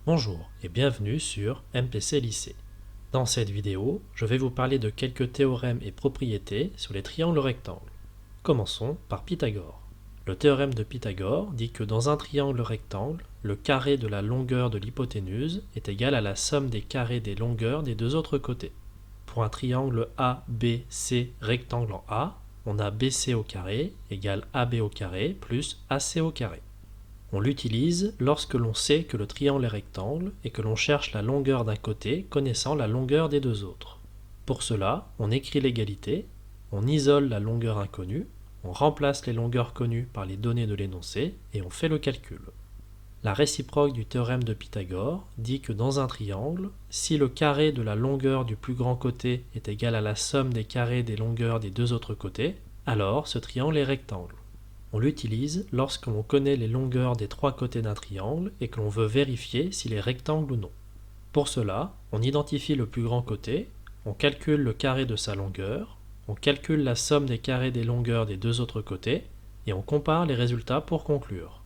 Bonjour et bienvenue sur MPC Lycée. Dans cette vidéo, je vais vous parler de quelques théorèmes et propriétés sur les triangles rectangles. Commençons par Pythagore. Le théorème de Pythagore dit que dans un triangle rectangle, le carré de la longueur de l'hypoténuse est égal à la somme des carrés des longueurs des deux autres côtés. Pour un triangle ABC rectangle en A, on a BC au carré égale AB au carré plus AC au carré. On l'utilise lorsque l'on sait que le triangle est rectangle et que l'on cherche la longueur d'un côté connaissant la longueur des deux autres. Pour cela, on écrit l'égalité, on isole la longueur inconnue, on remplace les longueurs connues par les données de l'énoncé et on fait le calcul. La réciproque du théorème de Pythagore dit que dans un triangle, si le carré de la longueur du plus grand côté est égal à la somme des carrés des longueurs des deux autres côtés, alors ce triangle est rectangle. On l'utilise lorsque l'on connaît les longueurs des trois côtés d'un triangle et que l'on veut vérifier s'il est rectangle ou non. Pour cela, on identifie le plus grand côté, on calcule le carré de sa longueur, on calcule la somme des carrés des longueurs des deux autres côtés et on compare les résultats pour conclure.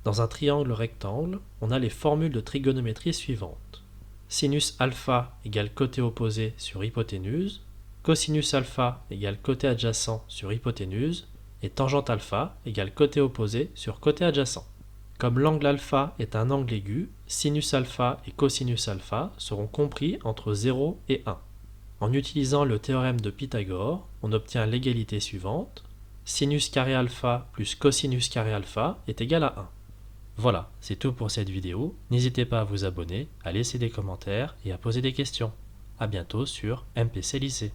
Dans un triangle rectangle, on a les formules de trigonométrie suivantes. Sinus alpha égale côté opposé sur hypoténuse, cosinus alpha égale côté adjacent sur hypoténuse, et tangente alpha égale côté opposé sur côté adjacent. Comme l'angle alpha est un angle aigu, sinus alpha et cosinus alpha seront compris entre 0 et 1. En utilisant le théorème de Pythagore, on obtient l'égalité suivante. Sinus carré alpha plus cosinus carré alpha est égal à 1. Voilà, c'est tout pour cette vidéo. N'hésitez pas à vous abonner, à laisser des commentaires et à poser des questions. À bientôt sur MPC Lycée.